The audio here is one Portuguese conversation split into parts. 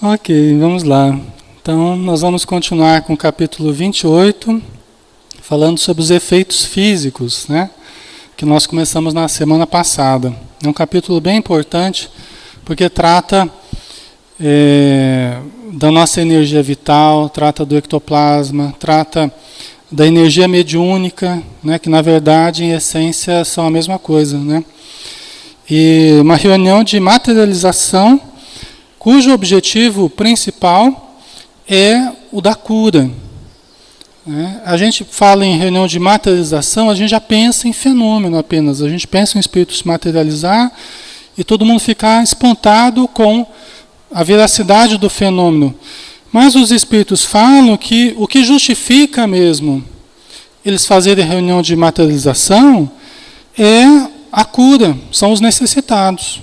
Ok, vamos lá. Então, nós vamos continuar com o capítulo 28, falando sobre os efeitos físicos, né? Que nós começamos na semana passada. É um capítulo bem importante, porque trata da nossa energia vital, trata do ectoplasma, trata da energia mediúnica, né? Que na verdade, em essência, são a mesma coisa, né? E uma reunião de materialização, cujo objetivo principal é o da cura. A gente fala em reunião de materialização, a gente já pensa em fenômeno apenas, a gente pensa em espírito se materializar e todo mundo ficar espantado com a veracidade do fenômeno. Mas os espíritos falam que o que justifica mesmo eles fazerem reunião de materialização é a cura, são os necessitados.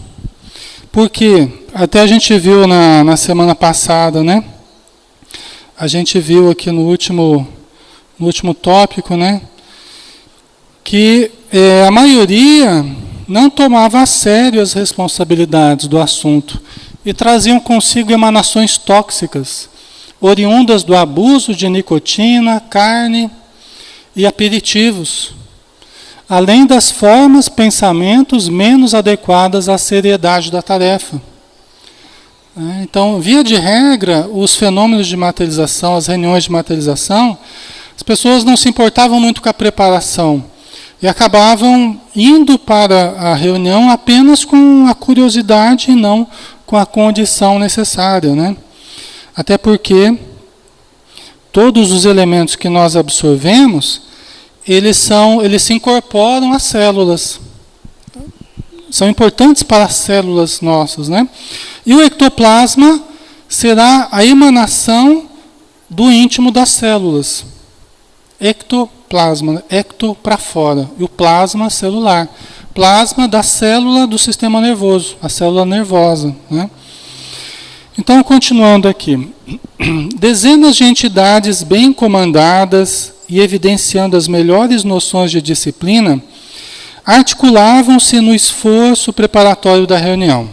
Porque até a gente viu na semana passada, né? A gente viu aqui no último tópico, né? Que a maioria não tomava a sério as responsabilidades do assunto e traziam consigo emanações tóxicas, oriundas do abuso de nicotina, carne e aperitivos, além das formas, pensamentos menos adequadas à seriedade da tarefa. Então, via de regra, os fenômenos de materialização, as reuniões de materialização, as pessoas não se importavam muito com a preparação e acabavam indo para a reunião apenas com a curiosidade e não com a condição necessária, né? Até porque todos os elementos que nós absorvemos, eles se incorporam às células. São importantes para as células nossas, né? E o ectoplasma será a emanação do íntimo das células. Ectoplasma, ecto para fora, e o plasma celular. Plasma da célula do sistema nervoso, a célula nervosa, né? Então, continuando aqui. Dezenas de entidades bem comandadas e evidenciando as melhores noções de disciplina, articulavam-se no esforço preparatório da reunião.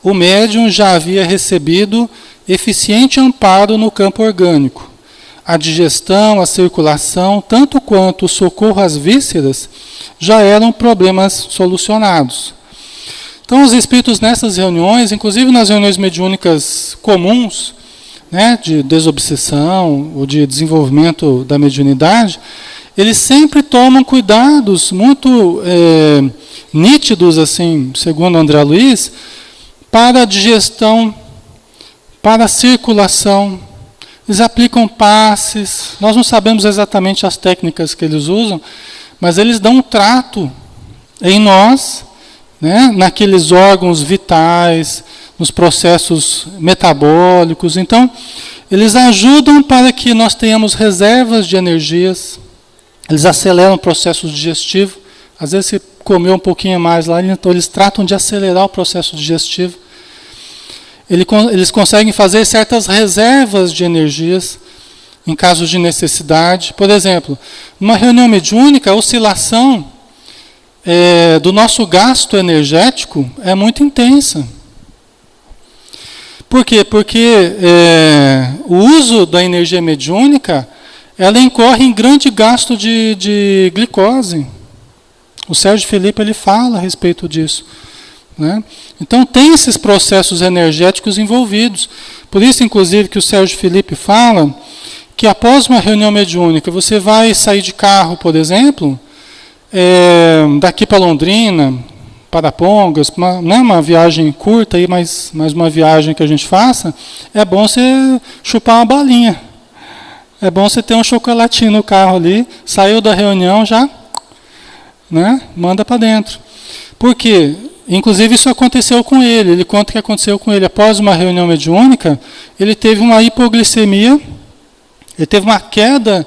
O médium já havia recebido eficiente amparo no campo orgânico. A digestão, a circulação, tanto quanto o socorro às vísceras, já eram problemas solucionados. Então, os espíritos nessas reuniões, inclusive nas reuniões mediúnicas comuns, né, de desobsessão ou de desenvolvimento da mediunidade, eles sempre tomam cuidados muito nítidos, assim, segundo André Luiz, para a digestão, para a circulação. Eles aplicam passes, nós não sabemos exatamente as técnicas que eles usam, mas eles dão um trato em nós, né, naqueles órgãos vitais, nos processos metabólicos. Então, eles ajudam para que nós tenhamos reservas de energias, eles aceleram o processo digestivo. Às vezes você comeu um pouquinho mais lá, então eles tratam de acelerar o processo digestivo. Eles conseguem fazer certas reservas de energias em casos de necessidade. Por exemplo, numa reunião mediúnica, a oscilação do nosso gasto energético é muito intensa. Por quê? Porque o uso da energia mediúnica, ela incorre em grande gasto de glicose. O Sérgio Felipe ele fala a respeito disso, né? Então tem esses processos energéticos envolvidos. Por isso, inclusive, que o Sérgio Felipe fala que após uma reunião mediúnica, você vai sair de carro, por exemplo, daqui para Londrina, para Pongas, não é uma viagem curta, mas uma viagem que a gente faça, é bom você chupar uma balinha. É bom você ter um chocolatinho no carro ali, saiu da reunião já, né, manda para dentro. Por quê? Inclusive isso aconteceu com ele. Ele conta que aconteceu com ele. Após uma reunião mediúnica, ele teve uma hipoglicemia, ele teve uma queda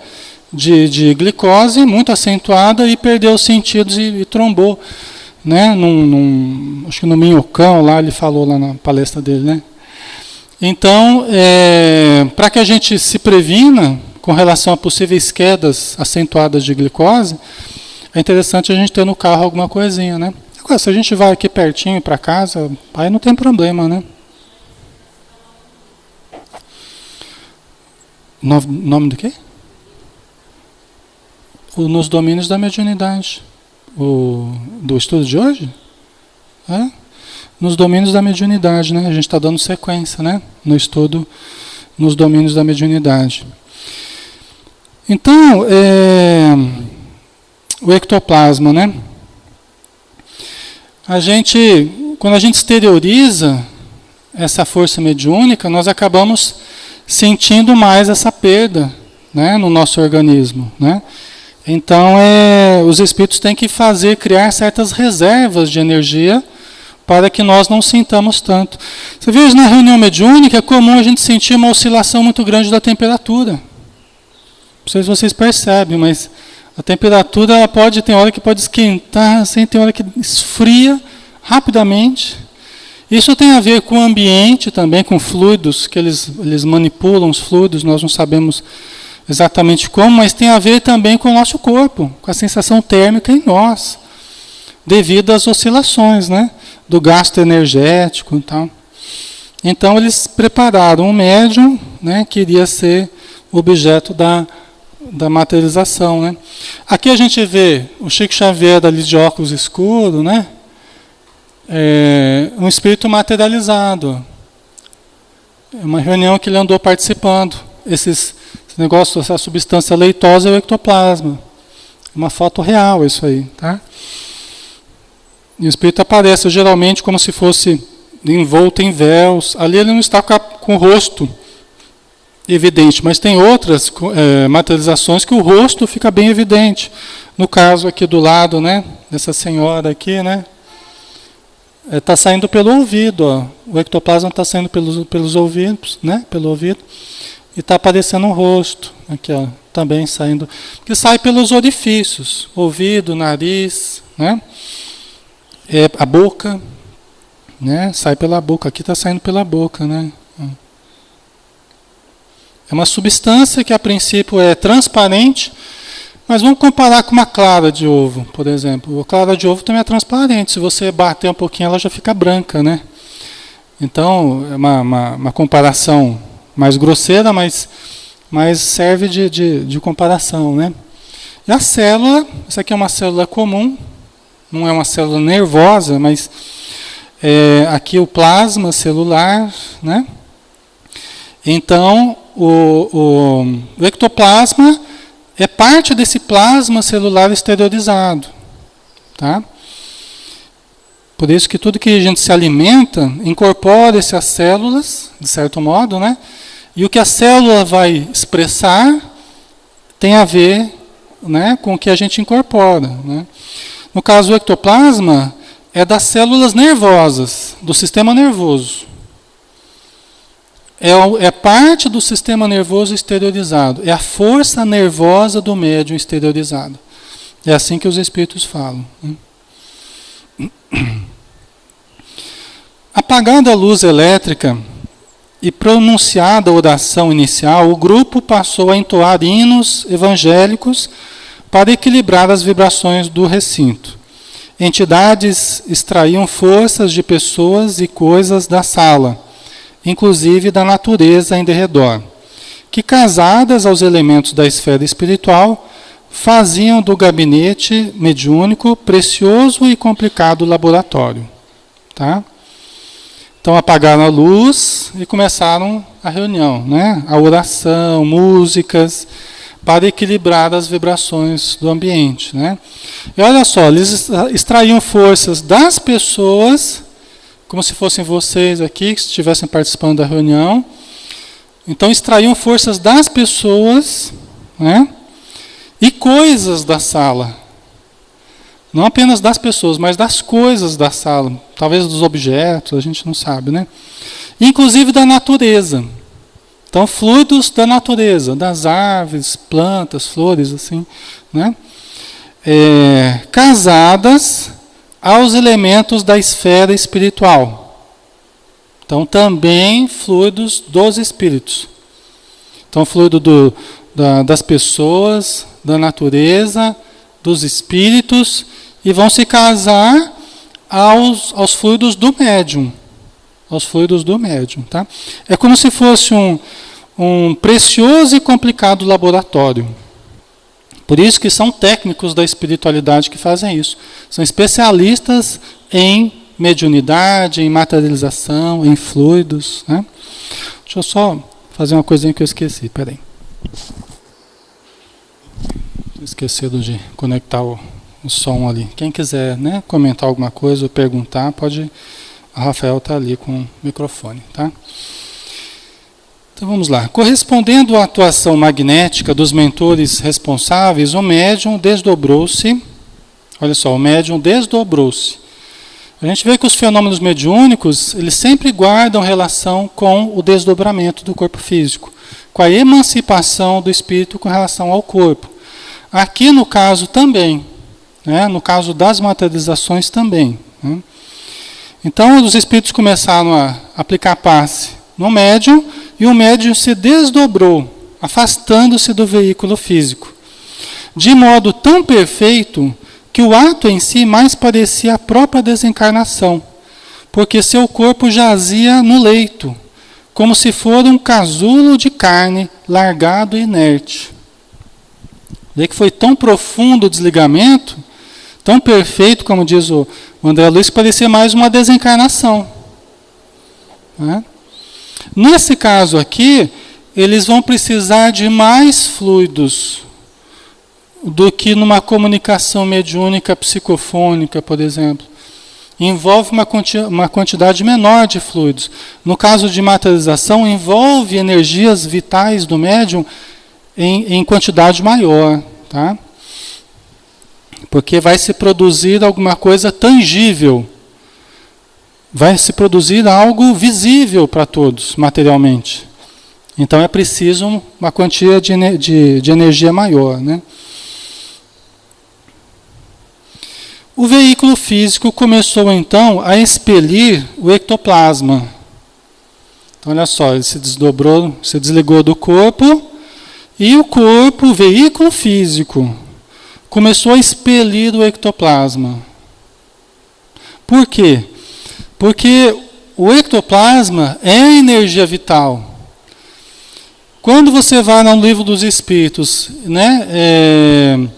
de glicose muito acentuada e perdeu os sentidos e trombou, né? Acho que no minhocão, lá ele falou lá na palestra dele, né? Então, para que a gente se previna com relação a possíveis quedas acentuadas de glicose, é interessante a gente ter no carro alguma coisinha, né? Agora, se a gente vai aqui pertinho para casa, aí não tem problema, né? Nome do quê? Nos domínios da mediunidade. Do estudo de hoje? Nos domínios da mediunidade, né? A gente está dando sequência, né? No estudo nos domínios da mediunidade. Então, o ectoplasma, né? Quando a gente exterioriza essa força mediúnica, nós acabamos sentindo mais essa perda, né, no nosso organismo, né? Então, os espíritos têm que criar certas reservas de energia para que nós não sintamos tanto. Você vê, na reunião mediúnica é comum a gente sentir uma oscilação muito grande da temperatura. Não sei se vocês percebem, mas a temperatura tem hora que pode esquentar, assim, tem hora que esfria rapidamente. Isso tem a ver com o ambiente também, com fluidos, que eles manipulam os fluidos, nós não sabemos exatamente como, mas tem a ver também com o nosso corpo, com a sensação térmica em nós, devido às oscilações, né, do gasto energético e tal. Então eles prepararam um médium, né, que iria ser objeto da materialização, né. Aqui a gente vê o Chico Xavier ali de óculos escuros, né, um espírito materializado. É uma reunião que ele andou participando. Esse negócio, essa substância leitosa é o ectoplasma. É uma foto real isso aí, tá? E o espírito aparece geralmente como se fosse envolto em véus. Ali ele não está com o rosto evidente, mas tem outras materializações que o rosto fica bem evidente. No caso aqui do lado, né, dessa senhora aqui, né, está saindo pelo ouvido, ó. O ectoplasma está saindo pelos ouvidos, né, pelo ouvido, e está aparecendo o rosto, aqui, ó, também saindo, que sai pelos orifícios, ouvido, nariz, né, a boca, né, sai pela boca, aqui está saindo pela boca, né. É uma substância que a princípio é transparente, mas vamos comparar com uma clara de ovo, por exemplo. A clara de ovo também é transparente, se você bater um pouquinho ela já fica branca, né? Então, é uma comparação mais grosseira, mas serve de comparação, né? E a célula, essa aqui é uma célula comum, não é uma célula nervosa, mas aqui o plasma celular, né? Então, o ectoplasma é parte desse plasma celular exteriorizado, tá? Por isso que tudo que a gente se alimenta incorpora essas células, de certo modo, né? E o que a célula vai expressar tem a ver, né, com o que a gente incorpora, né? No caso do ectoplasma, é das células nervosas, do sistema nervoso. É parte do sistema nervoso exteriorizado. É a força nervosa do médium exteriorizado. É assim que os espíritos falam, né? Apagada a luz elétrica e pronunciada a oração inicial, o grupo passou a entoar hinos evangélicos para equilibrar as vibrações do recinto. Entidades extraíam forças de pessoas e coisas da sala, inclusive da natureza em derredor, que, casadas aos elementos da esfera espiritual, faziam do gabinete mediúnico precioso e complicado laboratório. Tá? Então apagaram a luz e começaram a reunião, né? A oração, músicas, para equilibrar as vibrações do ambiente, né? E olha só, eles extraíam forças das pessoas, como se fossem vocês aqui, que estivessem participando da reunião. Então extraíam forças das pessoas, né? E coisas da sala. Não apenas das pessoas, mas das coisas da sala. Talvez dos objetos, a gente não sabe, né? Inclusive da natureza. Então, fluidos da natureza, das árvores, plantas, flores, assim, né? Casadas aos elementos da esfera espiritual. Então, também fluidos dos espíritos. Então, fluido das pessoas, da natureza, dos espíritos, e vão se casar aos fluidos do médium. Aos fluidos do médium, tá? É como se fosse um precioso e complicado laboratório. Por isso que são técnicos da espiritualidade que fazem isso. São especialistas em mediunidade, em materialização, em fluidos, né? Deixa eu só fazer uma coisinha que eu esqueci, peraí. Esquecido de conectar o som ali. Quem quiser, né, comentar alguma coisa ou perguntar, pode. A Rafael está ali com o microfone, tá? Então vamos lá. Correspondendo à atuação magnética dos mentores responsáveis, o médium desdobrou-se. Olha só, o médium desdobrou-se. A gente vê que os fenômenos mediúnicos, eles sempre guardam relação com o desdobramento do corpo físico, com a emancipação do espírito com relação ao corpo. Aqui no caso também, né? No caso das materializações também, né? Então os espíritos começaram a aplicar passe no médium e o médium se desdobrou, afastando-se do veículo físico, de modo tão perfeito que o ato em si mais parecia a própria desencarnação, porque seu corpo jazia no leito, como se for um casulo de carne largado e inerte. Vê que foi tão profundo o desligamento, tão perfeito, como diz o André Luiz, que parecia mais uma desencarnação, né? Nesse caso aqui, eles vão precisar de mais fluidos do que numa comunicação mediúnica psicofônica, por exemplo. Envolve uma quantidade menor de fluidos. No caso de materialização, envolve energias vitais do médium em quantidade maior, tá? Porque vai se produzir alguma coisa tangível. Vai se produzir algo visível para todos, materialmente. Então é preciso uma quantia de energia maior, né? O veículo físico começou então a expelir o ectoplasma. Então olha só, ele se desdobrou, se desligou do corpo, e o corpo, o veículo físico, começou a expelir o ectoplasma. Por quê? Porque o ectoplasma é a energia vital. Quando você vai no Livro dos Espíritos, né,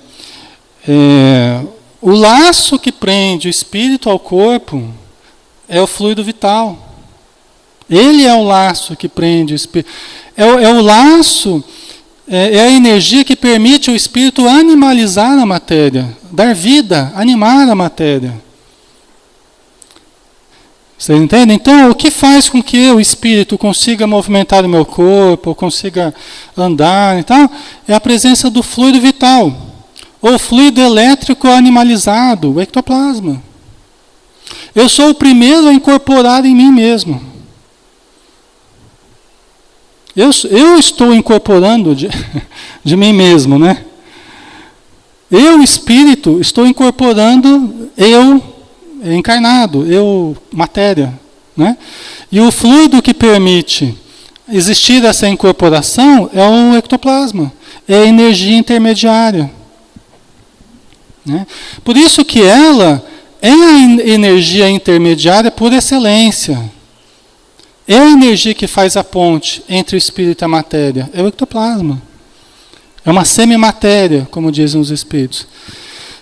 o laço que prende o espírito ao corpo é o fluido vital. Ele é o laço que prende o espírito. É o laço, é a energia que permite o espírito animalizar a matéria, dar vida, animar a matéria. Vocês entendem? Então, o que faz com que o espírito consiga movimentar o meu corpo, consiga andar e tal, é a presença do fluido vital, ou fluido elétrico animalizado, o ectoplasma. Eu sou o primeiro a incorporar em mim mesmo. Eu estou incorporando de mim mesmo, né? Eu, espírito, estou incorporando eu encarnado, eu, matéria, né? E o fluido que permite existir essa incorporação é o ectoplasma, é a energia intermediária, né? Por isso que ela é a energia intermediária por excelência. É a energia que faz a ponte entre o espírito e a matéria, é o ectoplasma. É uma semimatéria, como dizem os espíritos.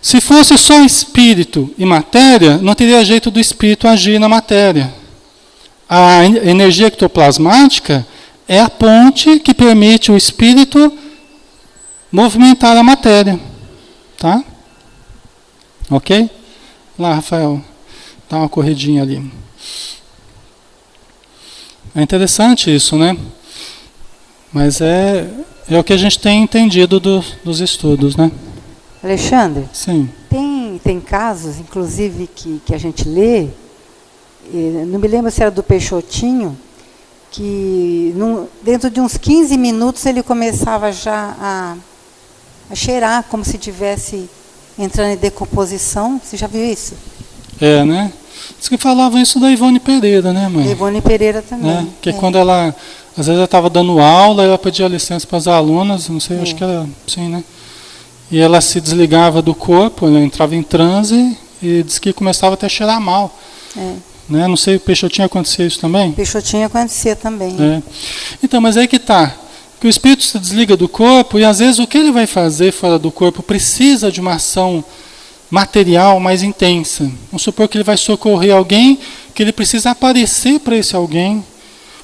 Se fosse só espírito e matéria, não teria jeito do espírito agir na matéria. A energia ectoplasmática é a ponte que permite o espírito movimentar a matéria. Tá? Ok? Lá, Rafael, dá uma corridinha ali. É interessante isso, né? Mas é o que a gente tem entendido dos estudos, né? Alexandre, sim. Tem casos, inclusive, que a gente lê, não me lembro se era do Peixotinho, que dentro de uns 15 minutos ele começava já a cheirar, como se estivesse entrando em decomposição. Você já viu isso? É, né? Diz que falavam isso da Ivone Pereira, né, mãe? Ivone Pereira também. É, que quando ela, às vezes ela estava dando aula, ela pedia licença para as alunas, não sei, acho que era assim, né? E ela se desligava do corpo, ela entrava em transe e diz que começava até a cheirar mal. Né? Não sei, o Peixotinho acontecia isso também? Peixotinho acontecia também. É. Então, mas aí que está. que o espírito se desliga do corpo e às vezes o que ele vai fazer fora do corpo precisa de uma ação material mais intensa. Vamos supor que ele vai socorrer alguém, que ele precisa aparecer para esse alguém,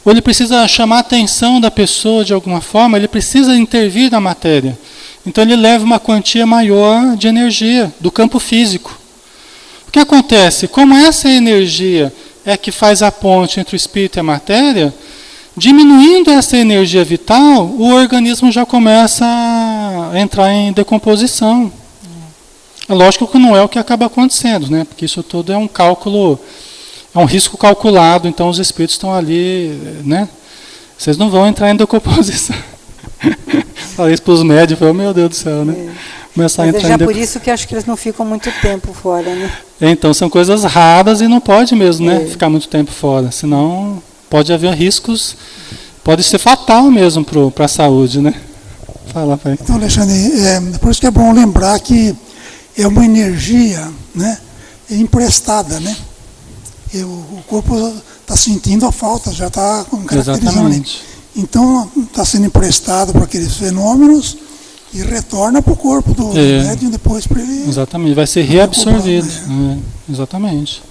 ou ele precisa chamar a atenção da pessoa de alguma forma, ele precisa intervir na matéria. Então ele leva uma quantia maior de energia do campo físico. O que acontece? Como essa energia é que faz a ponte entre o espírito e a matéria, diminuindo essa energia vital, o organismo já começa a entrar em decomposição. É lógico que não é o que acaba acontecendo, né? Porque isso tudo é um cálculo, é um risco calculado, então os espíritos estão ali, né? Vocês não vão entrar em decomposição. Falei isso para os médios, falei, oh, meu Deus do céu, né? Começar Mas é já por isso que acho que eles não ficam muito tempo fora, né? Então, são coisas raras e não pode mesmo, né? Ficar muito tempo fora, senão pode haver riscos, pode ser fatal mesmo para a saúde, né? Fala, pai. Então, Alexandre, por isso que é bom lembrar que é uma energia, né, emprestada, né? E o corpo está sentindo a falta, já está caracterizando. Exatamente. Então, está sendo emprestado para aqueles fenômenos e retorna para o corpo do médium depois para ele... Exatamente, vai ser reabsorvido. Exatamente.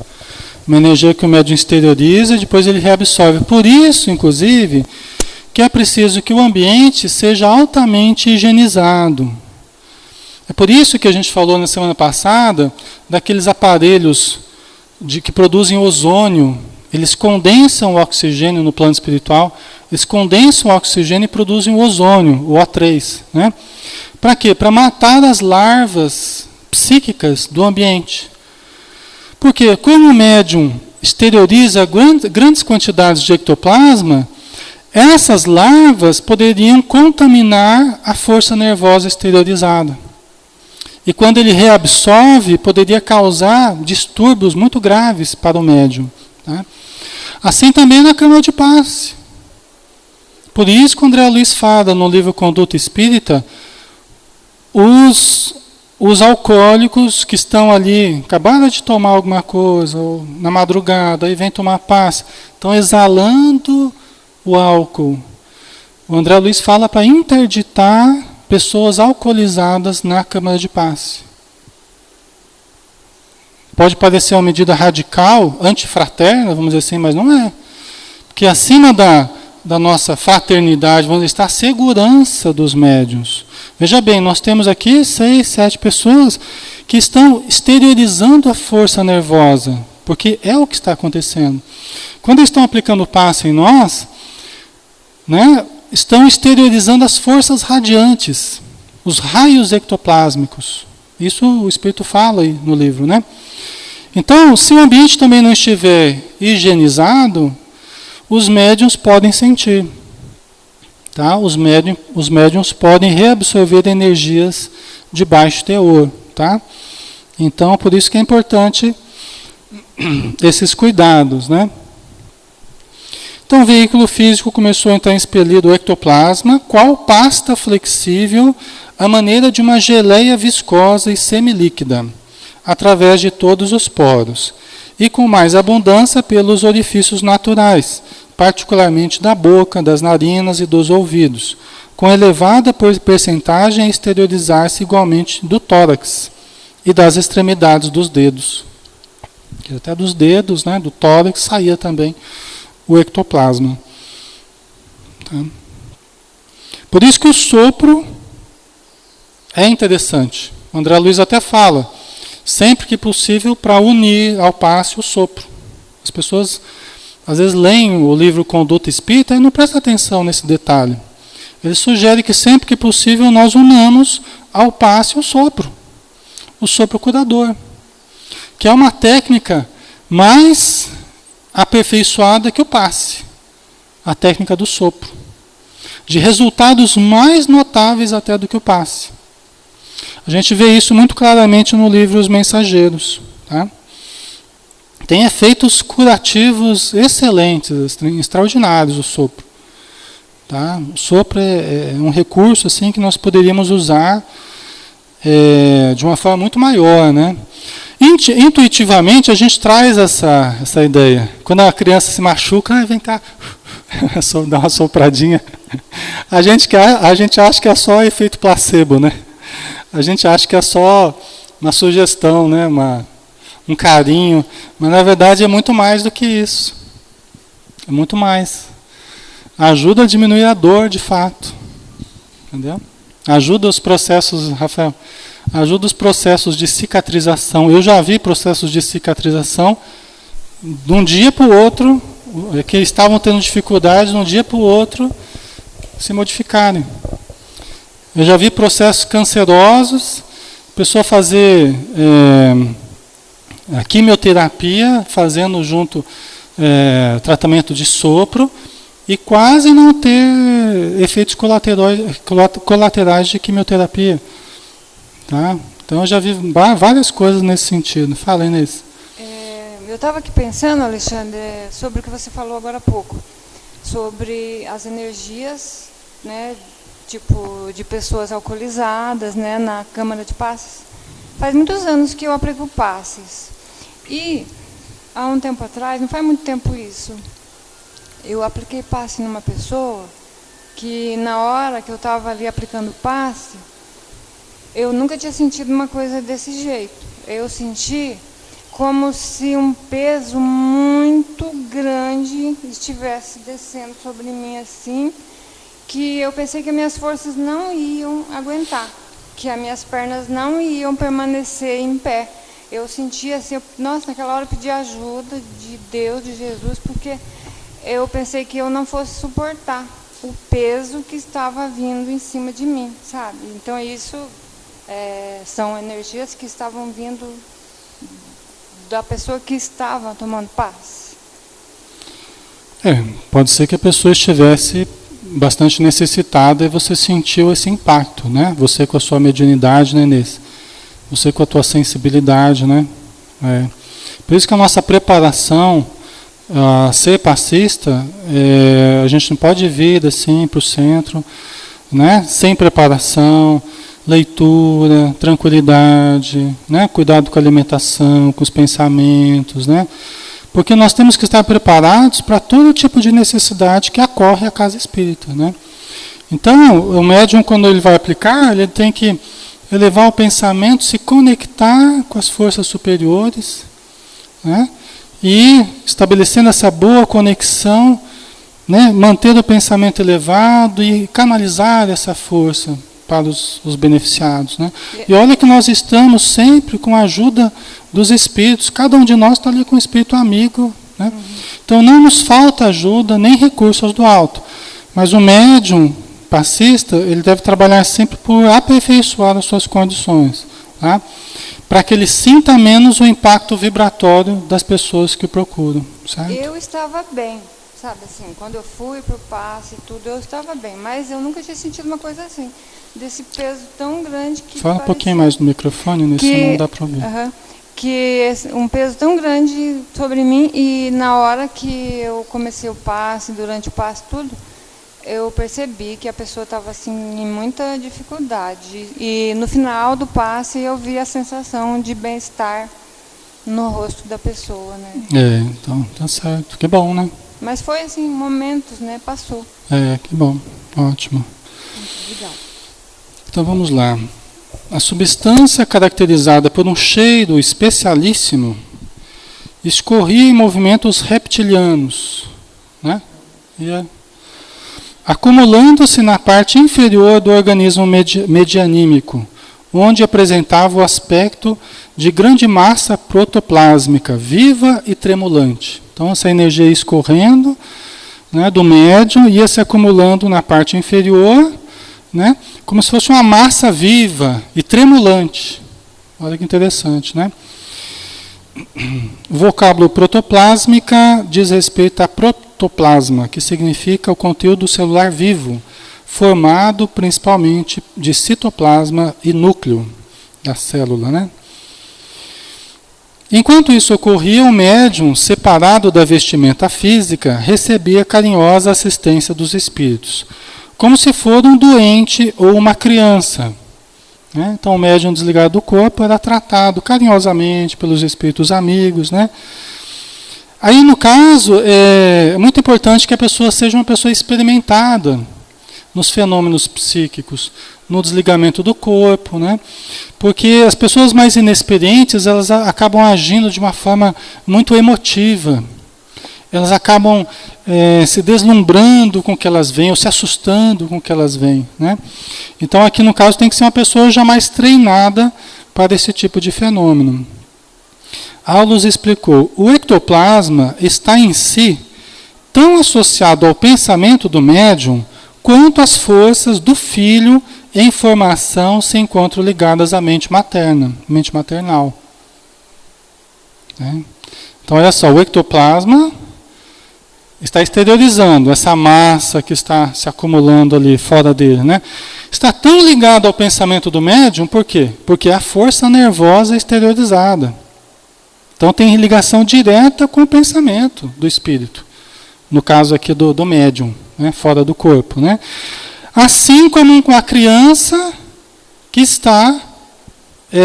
Uma energia que o médium exterioriza e depois ele reabsorve. Por isso, inclusive, que é preciso que o ambiente seja altamente higienizado. É por isso que a gente falou na semana passada daqueles aparelhos que produzem ozônio. Eles condensam o oxigênio no plano espiritual, eles condensam o oxigênio e produzem o ozônio, o O3. Né? Para quê? Para matar as larvas psíquicas do ambiente. Porque como o médium exterioriza grandes quantidades de ectoplasma, essas larvas poderiam contaminar a força nervosa exteriorizada. E quando ele reabsorve, poderia causar distúrbios muito graves para o médium. Tá? Assim também na câmara de passe. Por isso que o André Luiz fala no livro Conduta Espírita, os alcoólicos que estão ali, acabaram de tomar alguma coisa, ou na madrugada, aí vem tomar passe, estão exalando o álcool. O André Luiz fala para interditar pessoas alcoolizadas na câmara de passe. Pode parecer uma medida radical, antifraterna, vamos dizer assim, mas não é. Porque acima da nossa fraternidade, vamos dizer, está a segurança dos médiuns. Veja bem, nós temos aqui 6, 7 pessoas que estão exteriorizando a força nervosa, porque é o que está acontecendo. Quando eles estão aplicando o passe em nós, né, estão exteriorizando as forças radiantes, os raios ectoplásmicos. Isso o Espírito fala aí no livro, né? Então, se o ambiente também não estiver higienizado, os médiuns podem sentir. Tá? Os médiuns podem reabsorver energias de baixo teor. Tá? Então, por isso que é importante esses cuidados. Né? Então, o veículo físico começou então a expelir o ectoplasma, qual pasta flexível, à maneira de uma geleia viscosa e semilíquida, através de todos os poros, e com mais abundância pelos orifícios naturais, particularmente da boca, das narinas e dos ouvidos, com elevada percentagem a exteriorizar-se igualmente do tórax e das extremidades dos dedos. Até dos dedos, né, do tórax, saía também o ectoplasma. Tá? Por isso que o sopro é interessante. O André Luiz até fala, sempre que possível, para unir ao passe o sopro. As pessoas, às vezes, leem o livro Conduta Espírita e não prestam atenção nesse detalhe. Ele sugere que sempre que possível nós unamos ao passe o sopro curador, que é uma técnica mais aperfeiçoada que o passe, a técnica do sopro, de resultados mais notáveis até do que o passe. A gente vê isso muito claramente no livro Os Mensageiros. Tá? Tem efeitos curativos excelentes, extraordinários o sopro. Tá? O sopro é um recurso assim, que nós poderíamos usar de uma forma muito maior. Né? Intuitivamente a gente traz essa ideia. Quando a criança se machuca, vem cá, dá uma sopradinha. A gente acha que é só efeito placebo, né? A gente acha que é só uma sugestão, né? Um carinho, mas na verdade é muito mais do que isso. É muito mais. Ajuda a diminuir a dor, de fato. Entendeu? Ajuda os processos, Rafael, ajuda os processos de cicatrização. Eu já vi processos de cicatrização de um dia para o outro, que estavam tendo dificuldades, de um dia para o outro, se modificarem. Eu já vi processos cancerosos, pessoa fazer a quimioterapia, fazendo junto tratamento de sopro, e quase não ter efeitos colaterais de quimioterapia. Tá? Então eu já vi várias coisas nesse sentido. Fala, Inês. Eu estava aqui pensando, Alexandre, sobre o que você falou agora há pouco, sobre as energias, né, tipo de pessoas alcoolizadas, né, na câmara de passes. Faz muitos anos que eu aplico passes. E há um tempo atrás, não faz muito tempo isso, eu apliquei passe numa pessoa que na hora que eu estava ali aplicando passe, eu nunca tinha sentido uma coisa desse jeito. Eu senti como se um peso muito grande estivesse descendo sobre mim assim, que eu pensei que as minhas forças não iam aguentar, que as minhas pernas não iam permanecer em pé. Eu sentia assim, nossa, naquela hora eu pedi ajuda de Deus, de Jesus, porque eu pensei que eu não fosse suportar o peso que estava vindo em cima de mim, sabe? Então isso são energias que estavam vindo da pessoa que estava tomando passe. Pode ser que a pessoa estivesse bastante necessitada e você sentiu esse impacto, né? Você com a sua mediunidade, né, Inês? Você com a tua sensibilidade, né? Por isso que a nossa preparação a ser passista, a gente não pode vir assim para o centro, né? Sem preparação, leitura, tranquilidade, né? Cuidado com a alimentação, com os pensamentos, né? Porque nós temos que estar preparados para todo tipo de necessidade que ocorre à casa espírita, né? Então, o médium, quando ele vai aplicar, ele tem que elevar o pensamento, se conectar com as forças superiores, né? E estabelecendo essa boa conexão, né? Manter o pensamento elevado e canalizar essa força para os beneficiados, né? E olha que nós estamos sempre com a ajuda dos espíritos, cada um de nós está ali com um espírito amigo, né? Então não nos falta ajuda nem recursos do alto, mas o médium passista, ele deve trabalhar sempre por aperfeiçoar as suas condições, tá? Para que ele sinta menos o impacto vibratório das pessoas que o procuram, certo? Eu estava bem, sabe assim, quando eu fui para o passe e tudo, eu estava bem, mas eu nunca tinha sentido uma coisa assim, desse peso tão grande que... Fala um pouquinho mais no microfone, nisso não dá para ouvir. Que um peso tão grande sobre mim, e na hora que eu comecei o passe, durante o passe tudo, eu percebi que a pessoa estava assim, em muita dificuldade. E no final do passe eu vi a sensação de bem-estar no rosto da pessoa, né? Então tá certo. Que bom, né? Mas foi assim, momentos, né? Passou. Que bom. Ótimo. Legal. Então vamos lá. A substância caracterizada por um cheiro especialíssimo escorria em movimentos reptilianos, né? Acumulando-se na parte inferior do organismo medianímico, onde apresentava o aspecto de grande massa protoplásmica, viva e tremulante. Então essa energia ia escorrendo, né, do médium, ia se acumulando na parte inferior, né, como se fosse uma massa viva e tremulante. Olha que interessante, né? O vocábulo protoplásmica diz respeito a protoplasma, que significa o conteúdo celular vivo, formado principalmente de citoplasma e núcleo da célula, né? Enquanto isso ocorria, o médium, separado da vestimenta física, recebia carinhosa assistência dos espíritos, como se for um doente ou uma criança, né? Então o médium desligado do corpo era tratado carinhosamente pelos espíritos amigos, né? Aí no caso é muito importante que a pessoa seja uma pessoa experimentada nos fenômenos psíquicos, no desligamento do corpo, né? Porque as pessoas mais inexperientes, elas acabam agindo de uma forma muito emotiva. Elas acabam se deslumbrando com o que elas veem, ou se assustando com o que elas veem, né? Então aqui no caso tem que ser uma pessoa já mais treinada para esse tipo de fenômeno. Aulus explicou, o ectoplasma está em si tão associado ao pensamento do médium quanto as forças do filho em formação se encontram ligadas à mente materna, mente maternal. Né? Então, olha só, o ectoplasma está exteriorizando essa massa que está se acumulando ali fora dele. Né? Está tão ligado ao pensamento do médium, por quê? Porque é a força nervosa exteriorizada. Então, tem ligação direta com o pensamento do espírito. No caso aqui do médium, né, fora do corpo. Né? Assim como com a criança que está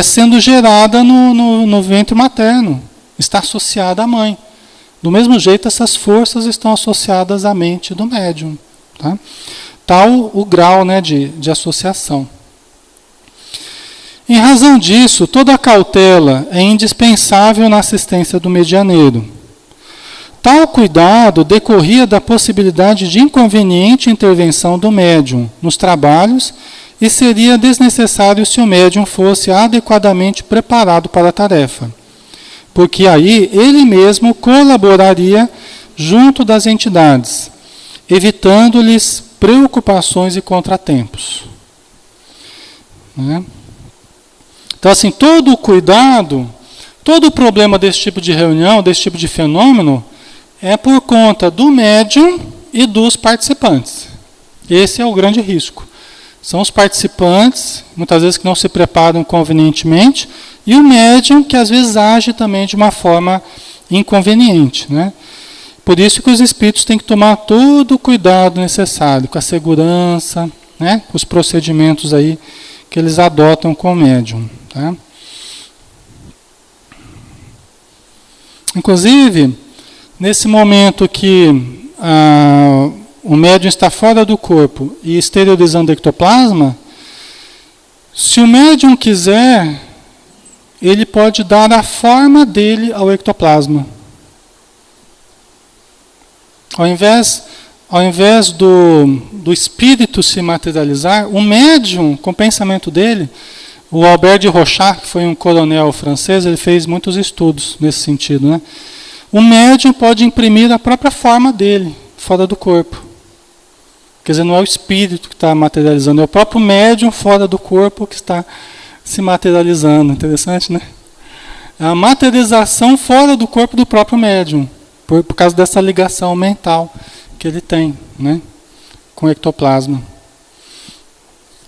sendo gerada no ventre materno, está associada à mãe. Do mesmo jeito, essas forças estão associadas à mente do médium. Tá? Tal o grau, né, de associação. Em razão disso, toda a cautela é indispensável na assistência do medianeiro. Tal cuidado decorria da possibilidade de inconveniente intervenção do médium nos trabalhos e seria desnecessário se o médium fosse adequadamente preparado para a tarefa, porque aí ele mesmo colaboraria junto das entidades, evitando-lhes preocupações e contratempos. Né? Então, assim, todo o cuidado, todo o problema desse tipo de reunião, desse tipo de fenômeno, é por conta do médium e dos participantes. Esse é o grande risco. São os participantes, muitas vezes que não se preparam convenientemente, e o médium que às vezes age também de uma forma inconveniente. Né? Por isso que os espíritos têm que tomar todo o cuidado necessário, com a segurança, né? Com os procedimentos aí que eles adotam com o médium. Tá? Inclusive, nesse momento que o médium está fora do corpo e exteriorizando o ectoplasma, se o médium quiser, ele pode dar a forma dele ao ectoplasma. Ao invés do espírito se materializar, o médium, com o pensamento dele, o Albert de Rochat, que foi um coronel francês, ele fez muitos estudos nesse sentido, né? O médium pode imprimir a própria forma dele, fora do corpo. Quer dizer, não é o espírito que está materializando, é o próprio médium fora do corpo que está se materializando. Interessante, né? É a materialização fora do corpo do próprio médium, por causa dessa ligação mental que ele tem, né, com o ectoplasma.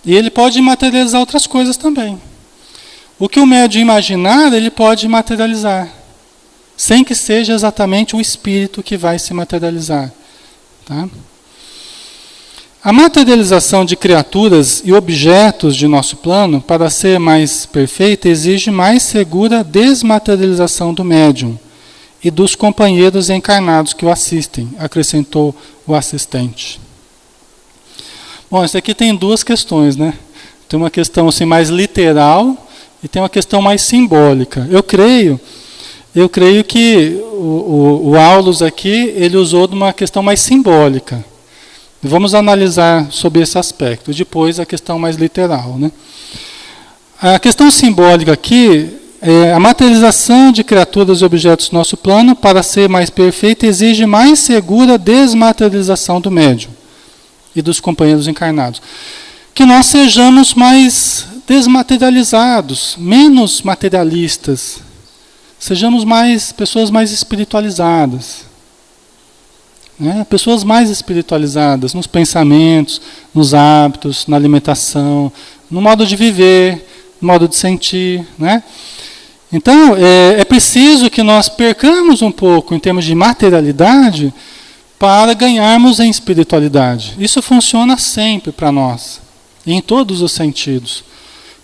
E ele pode materializar outras coisas também. O que o médium imaginar, ele pode materializar, sem que seja exatamente o espírito que vai se materializar. Tá? A materialização de criaturas e objetos de nosso plano, para ser mais perfeita, exige mais segura desmaterialização do médium e dos companheiros encarnados que o assistem, acrescentou o assistente. Bom, isso aqui tem duas questões, né? Tem uma questão assim, mais literal e tem uma questão mais simbólica. Eu creio que o Aulus aqui, ele usou de uma questão mais simbólica. Vamos analisar sobre esse aspecto. Depois a questão mais literal, né? A questão simbólica aqui é a materialização de criaturas e objetos do nosso plano, para ser mais perfeita, exige mais segura desmaterialização do médium e dos companheiros encarnados. Que nós sejamos mais desmaterializados, menos materialistas. Sejamos pessoas mais espiritualizadas. Né? Pessoas mais espiritualizadas nos pensamentos, nos hábitos, na alimentação, no modo de viver, no modo de sentir. Né? Então, é preciso que nós percamos um pouco em termos de materialidade para ganharmos em espiritualidade. Isso funciona sempre para nós, em todos os sentidos.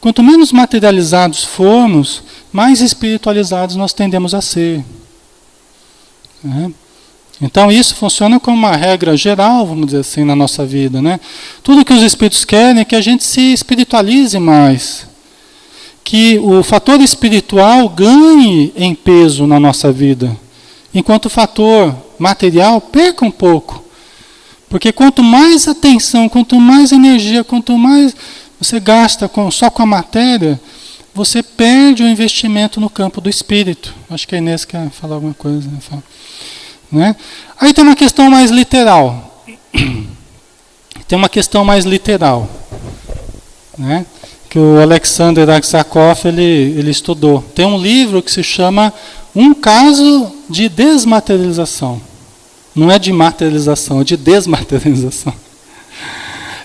quanto menos materializados formos, mais espiritualizados nós tendemos a ser. Né? Então isso funciona como uma regra geral, vamos dizer assim, na nossa vida. Né? Tudo que os espíritos querem é que a gente se espiritualize mais. Que o fator espiritual ganhe em peso na nossa vida. Enquanto o fator material perca um pouco. Porque quanto mais atenção, quanto mais energia, quanto mais você gasta só com a matéria, você perde o investimento no campo do espírito. Acho que a Inês quer falar alguma coisa. Né? Aí tem uma questão mais literal. Tem uma questão mais literal. Né? Que o Alexander Aksakov ele estudou. Tem um livro que se chama Um Caso de Desmaterialização. Não é de materialização, é de desmaterialização.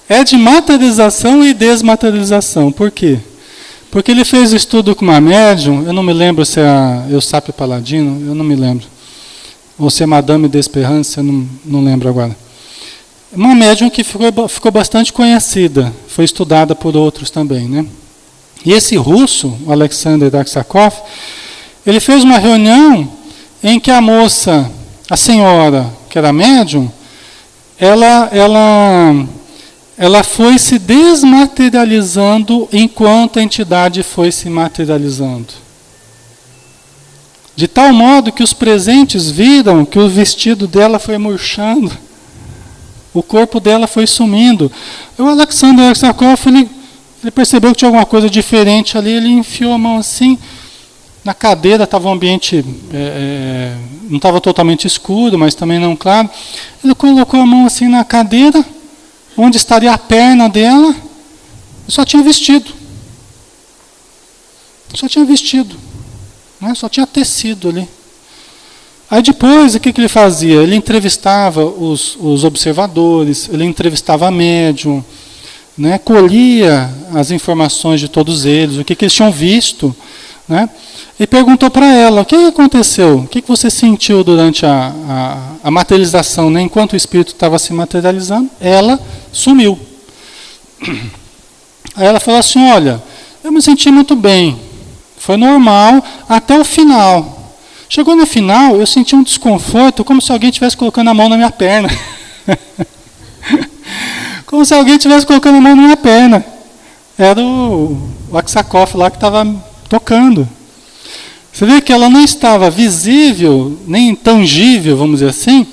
É de materialização e desmaterialização. Por quê? Porque ele fez estudo com uma médium, eu não me lembro se é a Eusapia Paladino, eu não me lembro. Ou se é Madame Desperance, eu não lembro agora. Uma médium que ficou bastante conhecida, foi estudada por outros também. Né? E esse russo, o Alexander Aksakov, ele fez uma reunião em que a moça, a senhora, que era médium, ela foi se desmaterializando enquanto a entidade foi se materializando. De tal modo que os presentes viram que o vestido dela foi murchando, o corpo dela foi sumindo. O Alexander Aksakov, ele percebeu que tinha alguma coisa diferente ali, ele enfiou a mão assim, na cadeira estava um ambiente, não estava totalmente escuro, mas também não claro. Ele colocou a mão assim na cadeira, onde estaria a perna dela, e só tinha vestido. Só tinha vestido. Né? Só tinha tecido ali. Aí depois, o que ele fazia? Ele entrevistava os observadores, ele entrevistava a médium, né? Colhia as informações de todos eles, o que eles tinham visto, né? E perguntou para ela, o que aconteceu? O que você sentiu durante a materialização? Né? Enquanto o espírito estava se materializando, ela sumiu. Aí ela falou assim, olha, eu me senti muito bem, foi normal até o final. Chegou no final, eu senti um desconforto, como se alguém estivesse colocando a mão na minha perna. Como se alguém estivesse colocando a mão na minha perna. Era o Aksakov lá que estava tocando. Você vê que ela não estava visível, nem tangível, vamos dizer assim,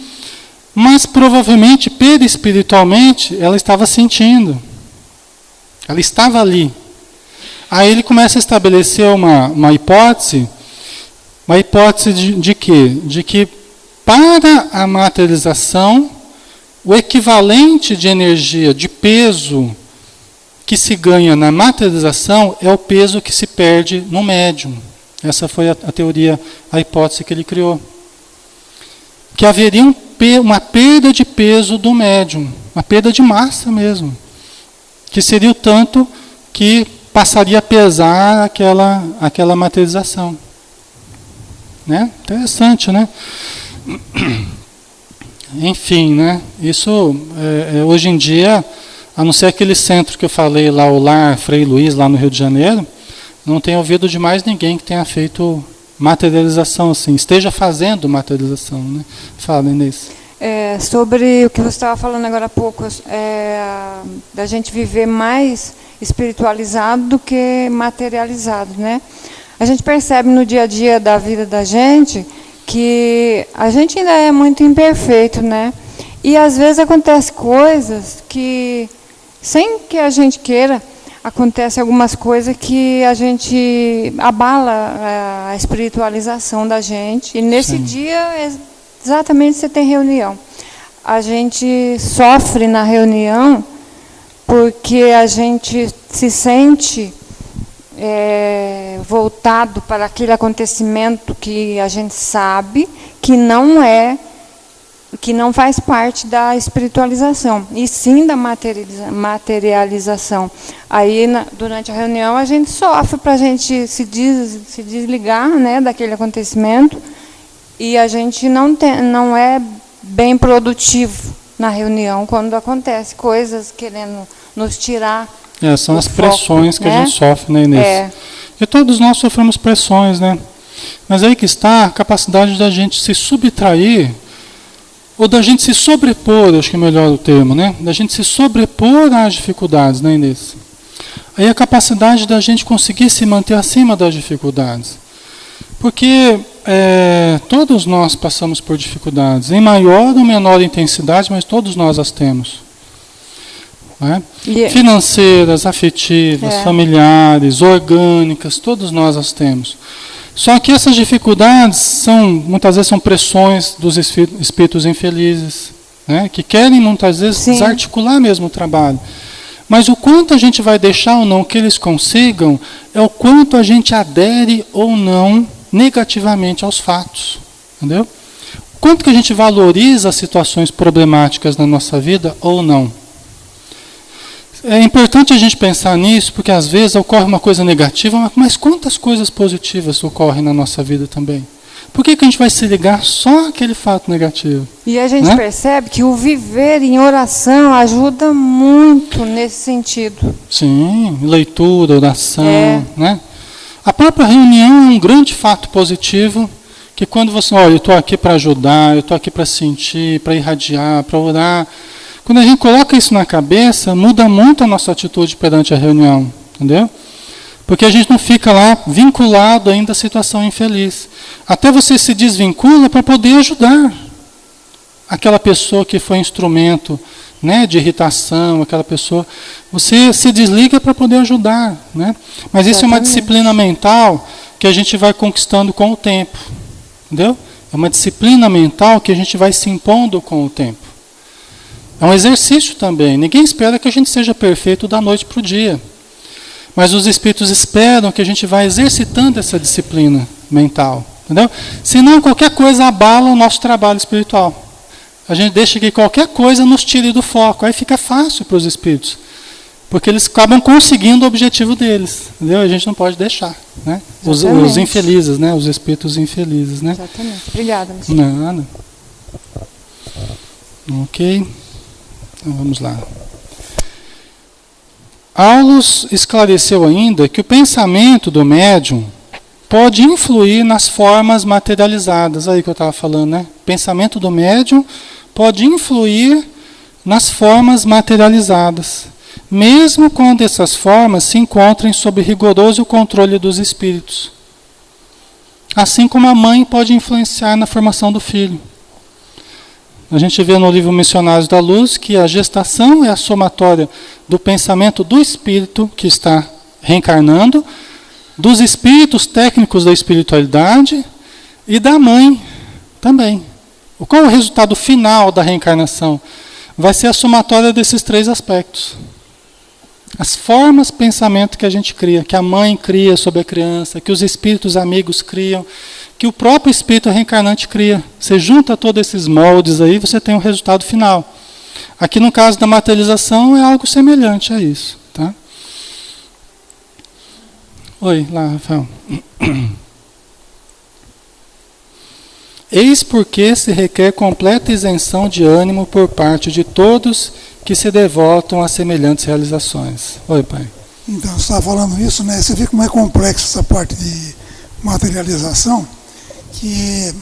mas provavelmente, perispiritualmente, ela estava sentindo. Ela estava ali. Aí ele começa a estabelecer uma hipótese de quê? De que para a materialização, o equivalente de energia, de peso que se ganha na materialização é o peso que se perde no médium. Essa foi a teoria, a hipótese que ele criou. Que haveria uma perda de peso do médium, uma perda de massa mesmo. Que seria o tanto que passaria a pesar aquela materialização. Né? Interessante, né? Enfim, né? Isso, hoje em dia, a não ser aquele centro que eu falei lá, o Lar Frei Luiz, lá no Rio de Janeiro, não tenho ouvido de mais ninguém que tenha feito materialização assim, esteja fazendo materialização. Né? Fala, Inês. Sobre o que você estava falando agora há pouco, da gente viver mais espiritualizado do que materializado, né? A gente percebe no dia a dia da vida da gente que a gente ainda é muito imperfeito, né? E às vezes acontecem coisas que, sem que a gente queira, acontecem algumas coisas que a gente abala a espiritualização da gente. E nesse dia, exatamente, você tem reunião. A gente sofre na reunião porque a gente se sente voltado para aquele acontecimento que a gente sabe que não faz parte da espiritualização, e sim da materialização. Aí, durante a reunião, a gente sofre para a gente se desligar, né, daquele acontecimento, e a gente não é bem produtivo na reunião quando acontece coisas querendo nos tirar São as foco, pressões que né? a gente sofre, né, Inês? E todos nós sofremos pressões, né? Mas aí que está a capacidade da gente se subtrair, ou da gente se sobrepor, acho que é melhor o termo, né? Da gente se sobrepor às dificuldades, né, Inês? Aí a capacidade da gente conseguir se manter acima das dificuldades. Porque todos nós passamos por dificuldades, em maior ou menor intensidade, mas todos nós as temos. Né? Financeiras, afetivas, familiares, orgânicas, todos nós as temos. Só que essas dificuldades muitas vezes são pressões dos espíritos infelizes, né? Que querem muitas vezes desarticular mesmo o trabalho. Mas o quanto a gente vai deixar ou não que eles consigam é o quanto a gente adere ou não negativamente aos fatos. Entendeu? O quanto que a gente valoriza as situações problemáticas na nossa vida ou não. É importante a gente pensar nisso, porque às vezes ocorre uma coisa negativa, mas quantas coisas positivas ocorrem na nossa vida também? Por que a gente vai se ligar só àquele fato negativo? E a gente percebe que o viver em oração ajuda muito nesse sentido. Sim, leitura, oração. Né? A própria reunião é um grande fato positivo, que quando você, olha, eu estou aqui para ajudar, eu estou aqui para sentir, para irradiar, para orar. Quando a gente coloca isso na cabeça, muda muito a nossa atitude perante a reunião, entendeu? Porque a gente não fica lá vinculado ainda à situação infeliz. Até você se desvincula para poder ajudar aquela pessoa que foi instrumento, né, de irritação, aquela pessoa. Você se desliga para poder ajudar, né? Mas isso é uma disciplina mental que a gente vai conquistando com o tempo, entendeu? É uma disciplina mental que a gente vai se impondo com o tempo. É um exercício também. Ninguém espera que a gente seja perfeito da noite para o dia. Mas os espíritos esperam que a gente vá exercitando essa disciplina mental. Entendeu? Senão qualquer coisa abala o nosso trabalho espiritual. A gente deixa que qualquer coisa nos tire do foco. Aí fica fácil para os espíritos. Porque eles acabam conseguindo o objetivo deles. Entendeu? A gente não pode deixar. Né? Os infelizes, né? Os espíritos infelizes. Né? Exatamente. Obrigada, Mr. Nada. Ok. Então, vamos lá. Aulus esclareceu ainda que o pensamento do médium pode influir nas formas materializadas. Aí que eu estava falando, né? O pensamento do médium pode influir nas formas materializadas, mesmo quando essas formas se encontrem sob rigoroso controle dos espíritos. Assim como a mãe pode influenciar na formação do filho. A gente vê no livro Missionários da Luz que a gestação é a somatória do pensamento do espírito que está reencarnando, dos espíritos técnicos da espiritualidade e da mãe também. Qual é o resultado final da reencarnação? Vai ser a somatória desses três aspectos. As formas de pensamento que a gente cria, que a mãe cria sobre a criança, que os espíritos amigos criam, que o próprio espírito reencarnante cria. Você junta todos esses moldes aí, você tem o resultado final. Aqui no caso da materialização é algo semelhante a isso. Tá? Oi, lá, Rafael. Eis porque se requer completa isenção de ânimo por parte de todos que se devotam a semelhantes realizações. Oi, pai. Então, você estava falando isso, né? Você vê como é complexo essa parte de materialização, que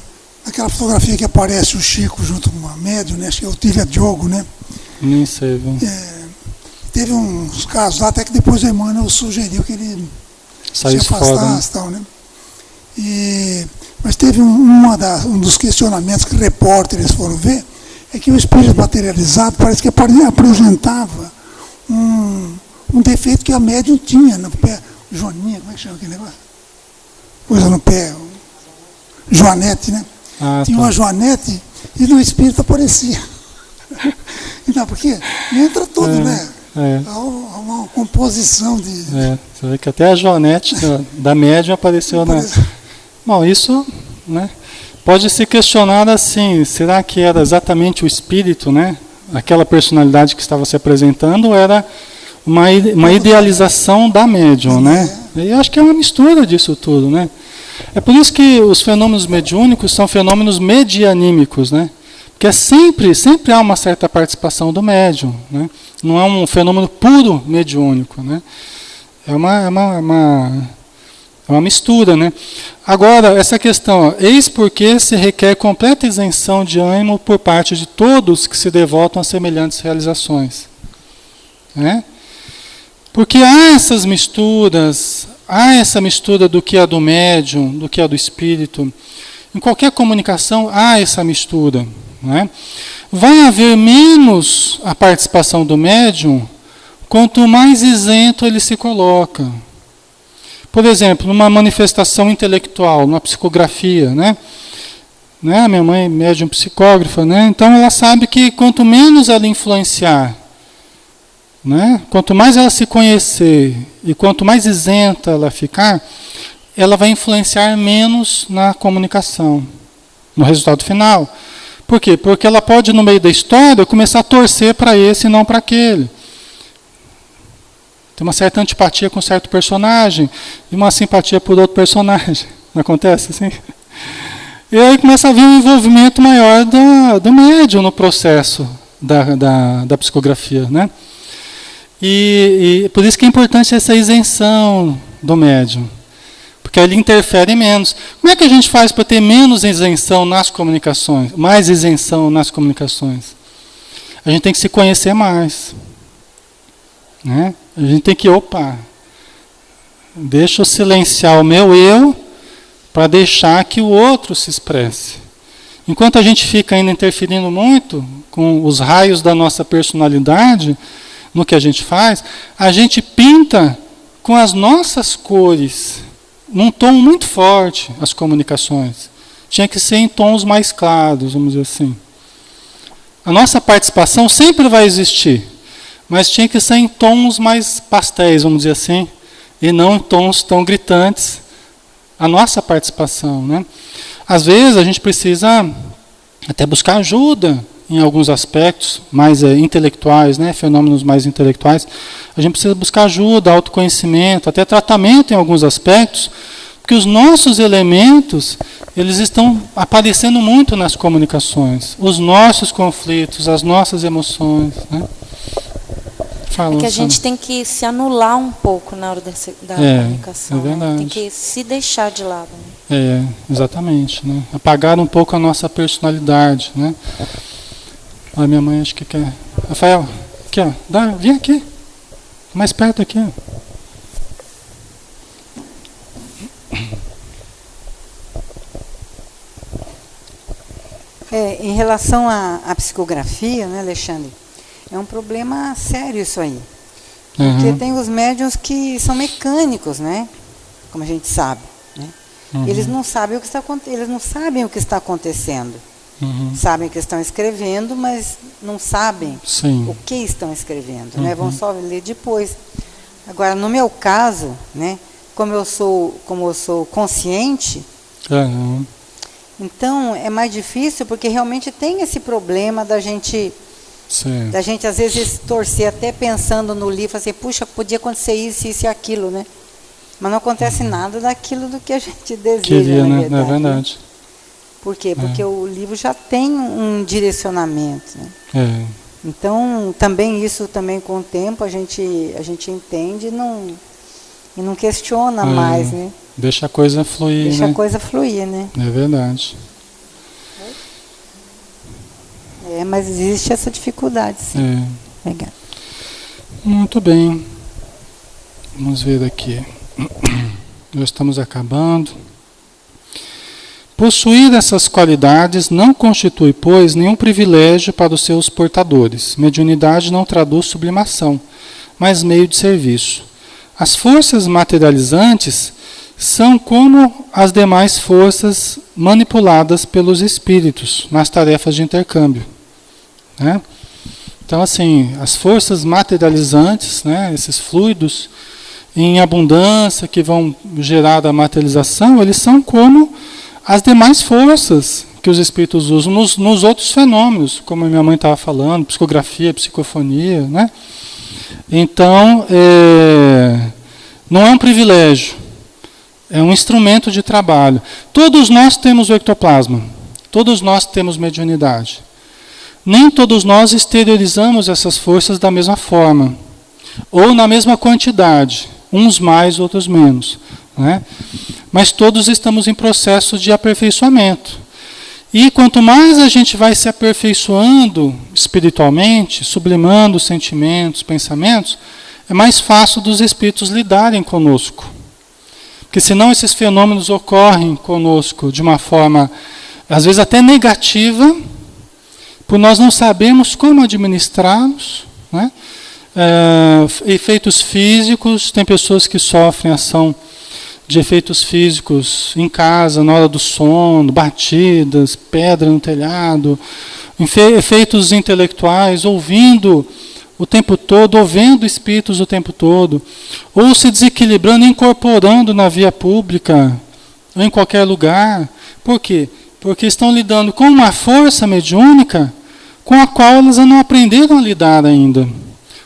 aquela fotografia que aparece o Chico junto com uma médium, né? Acho que é o Tília Diogo, né? Nem sei, viu? Teve uns casos lá, até que depois o Emmanuel sugeriu que ele se afastasse e tal, né? Mas teve um dos questionamentos que repórteres foram ver, é que o espírito materializado parece que apresentava um defeito que a médium tinha no pé. Joaninha, como é que chama aquele negócio? Coisa no pé. Joanete, né? Tinha uma Joanete e no espírito aparecia. Então, porque entra tudo, né? Há uma composição de... você vê que até a Joanete da médium apareceu na... Bom, isso, né, pode ser questionado assim, será que era exatamente o espírito, né, aquela personalidade que estava se apresentando, ou era uma idealização da médium, né? Eu acho que é uma mistura disso tudo, né? É por isso que os fenômenos mediúnicos são fenômenos medianímicos, né? que é sempre há uma certa participação do médium, né? Não é um fenômeno puro mediúnico, né? É uma mistura, né? Agora, essa questão, ó, eis porque se requer completa isenção de ânimo por parte de todos que se devotam a semelhantes realizações, né? Porque há essas misturas, há essa mistura do que é do médium, do que é do espírito. Em qualquer comunicação há essa mistura, né? Vai haver menos a participação do médium quanto mais isento ele se coloca. Por exemplo, numa manifestação intelectual, numa psicografia, né? A minha mãe é médium psicógrafa, né? Então ela sabe que quanto menos ela influenciar, né? Quanto mais ela se conhecer e quanto mais isenta ela ficar, ela vai influenciar menos na comunicação, no resultado final. Por quê? Porque ela pode, no meio da história, começar a torcer para esse e não para aquele. Tem uma certa antipatia com um certo personagem e uma simpatia por outro personagem. Não acontece assim? E aí começa a haver um envolvimento maior do médium no processo da psicografia, né? E por isso que é importante essa isenção do médium, porque ele interfere menos. Como é que a gente faz para ter menos isenção nas comunicações, mais isenção nas comunicações? A gente tem que se conhecer mais, né? A gente tem que, deixa eu silenciar o meu eu para deixar que o outro se expresse. Enquanto a gente fica ainda interferindo muito com os raios da nossa personalidade no que a gente faz, a gente pinta com as nossas cores, num tom muito forte, as comunicações. Tinha que ser em tons mais claros, vamos dizer assim. A nossa participação sempre vai existir, mas tinha que ser em tons mais pastéis, vamos dizer assim, e não em tons tão gritantes, a nossa participação, né? Às vezes a gente precisa até buscar ajuda em alguns aspectos mais intelectuais, né? Fenômenos mais intelectuais. A gente precisa buscar ajuda, autoconhecimento, até tratamento em alguns aspectos, porque os nossos elementos, eles estão aparecendo muito nas comunicações. Os nossos conflitos, as nossas emoções, né? Fala, é que a gente tem que se anular um pouco na hora da comunicação. É verdade. Né? Tem que se deixar de lado. Né? Exatamente. Né? Apagar um pouco a nossa personalidade. Né? A minha mãe acho que quer. Rafael, aqui, ó. Vem aqui. Mais perto aqui. Ó. Em relação à psicografia, né, Alexandre? É um problema sério isso aí. Porque tem os médiuns que são mecânicos, né? Como a gente sabe. Né? Eles não sabem o que está acontecendo. Sabem que estão escrevendo, mas não sabem o que estão escrevendo. Né? Vão só ler depois. Agora, no meu caso, né, como eu sou consciente, então é mais difícil, porque realmente tem esse problema da gente às vezes torcer até pensando no livro, assim, puxa, podia acontecer isso e aquilo, né? Mas não acontece nada daquilo do que a gente deseja, queria, na né? verdade. É verdade. Por quê? Porque o livro já tem um direcionamento, né? Então, isso também com o tempo a gente entende e não questiona mais, né? Deixa a coisa fluir, Deixa a coisa fluir, né? É verdade. Mas existe essa dificuldade, sim. Legal. Muito bem. Vamos ver aqui. Nós estamos acabando. Possuir essas qualidades não constitui, pois, nenhum privilégio para os seus portadores. Mediunidade não traduz sublimação, mas meio de serviço. As forças materializantes são como as demais forças manipuladas pelos espíritos nas tarefas de intercâmbio. Né? Então, assim, as forças materializantes, né, esses fluidos em abundância que vão gerar a materialização, eles são como as demais forças que os espíritos usam nos outros fenômenos, como a minha mãe estava falando, psicografia, psicofonia, né? Então, não é um privilégio, é um instrumento de trabalho. Todos nós temos o ectoplasma, todos nós temos mediunidade. nem todos nós exteriorizamos essas forças da mesma forma, ou na mesma quantidade, uns mais, outros menos, né? Mas todos estamos em processo de aperfeiçoamento. E quanto mais a gente vai se aperfeiçoando espiritualmente, sublimando os sentimentos, pensamentos, é mais fácil dos espíritos lidarem conosco. Porque senão esses fenômenos ocorrem conosco de uma forma, às vezes até negativa, por nós não sabermos como administrá-los, né? Efeitos físicos, tem pessoas que sofrem ação de efeitos físicos em casa, na hora do sono, batidas, pedra no telhado, efeitos intelectuais, ouvindo o tempo todo, ou vendo espíritos o tempo todo, ou se desequilibrando, incorporando na via pública, ou em qualquer lugar. Por quê? Porque estão lidando com uma força mediúnica com a qual elas não aprenderam a lidar ainda.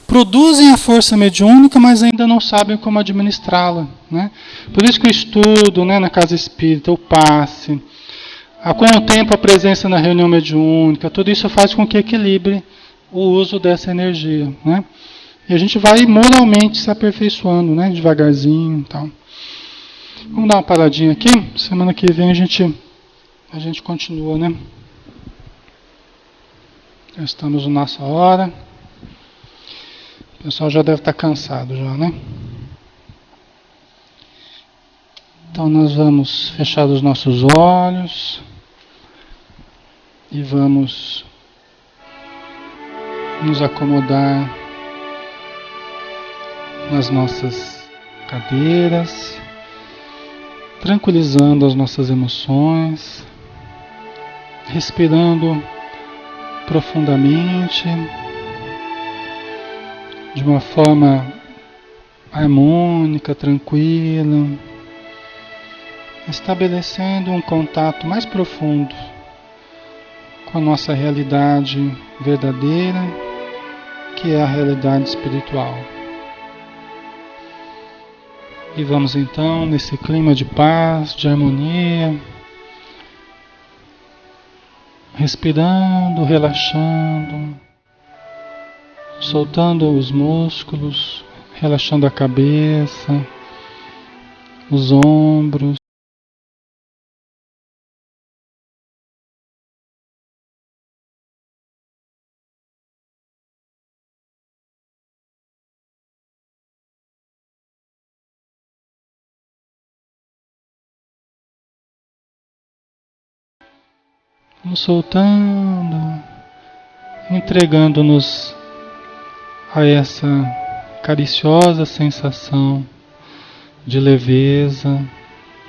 Produzem a força mediúnica, mas ainda não sabem como administrá-la, né? Por isso que o estudo, né, na casa espírita, o passe, com o tempo a presença na reunião mediúnica, tudo isso faz com que equilibre o uso dessa energia, né? E a gente vai moralmente se aperfeiçoando, né, devagarzinho e tal. Vamos dar uma paradinha aqui, semana que vem a gente continua, né? Já estamos na nossa hora. O pessoal já deve estar cansado já, né? Então nós vamos fechar os nossos olhos e vamos nos acomodar nas nossas cadeiras, tranquilizando as nossas emoções, respirando profundamente, de uma forma harmônica, tranquila, estabelecendo um contato mais profundo com a nossa realidade verdadeira, que é a realidade espiritual. E vamos então, nesse clima de paz, de harmonia, respirando, relaxando, soltando os músculos, relaxando a cabeça, os ombros. Vamos soltando, entregando-nos a essa cariciosa sensação de leveza,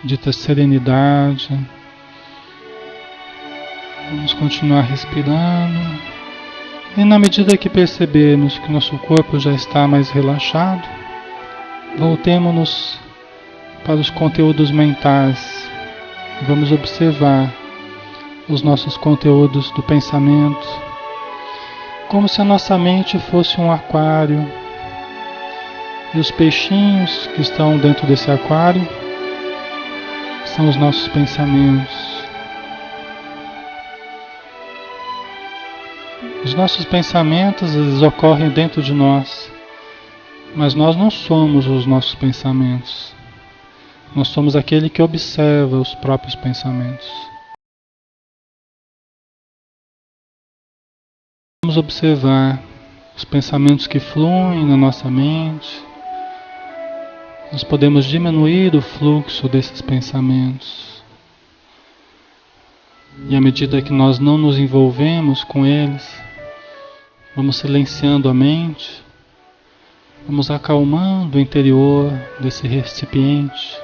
de serenidade. Vamos continuar respirando e na medida que percebermos que nosso corpo já está mais relaxado, voltemos-nos para os conteúdos mentais. Vamos observar os nossos conteúdos do pensamento, como se a nossa mente fosse um aquário e os peixinhos que estão dentro desse aquário são os nossos pensamentos. Os nossos pensamentos, eles ocorrem dentro de nós, mas nós não somos os nossos pensamentos. Nós somos aquele que observa os próprios pensamentos. Vamos observar os pensamentos que fluem na nossa mente. Nós podemos diminuir o fluxo desses pensamentos. E à medida que nós não nos envolvemos com eles, vamos silenciando a mente, vamos acalmando o interior desse recipiente,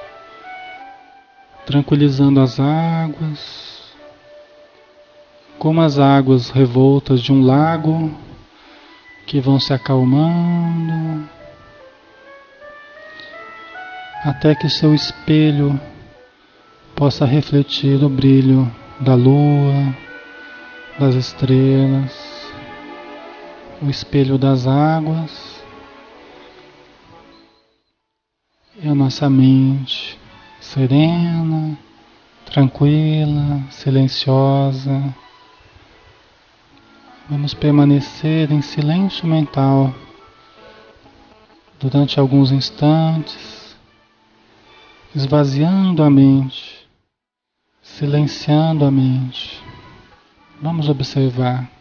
tranquilizando as águas, como as águas revoltas de um lago que vão se acalmando, até que o seu espelho possa refletir o brilho da lua, das estrelas, o espelho das águas, e a nossa mente serena, tranquila, silenciosa, Vamos permanecer em silêncio mental durante alguns instantes, esvaziando a mente, silenciando a mente. Vamos observar.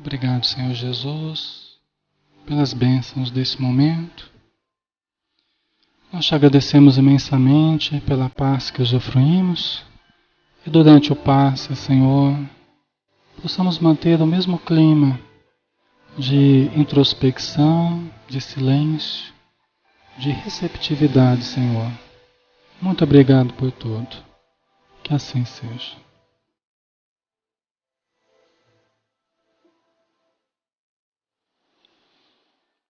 Obrigado, Senhor Jesus, pelas bênçãos desse momento. Nós te agradecemos imensamente pela paz que usufruímos e durante o passe, Senhor, possamos manter o mesmo clima de introspecção, de silêncio, de receptividade, Senhor. Muito obrigado por tudo. Que assim seja.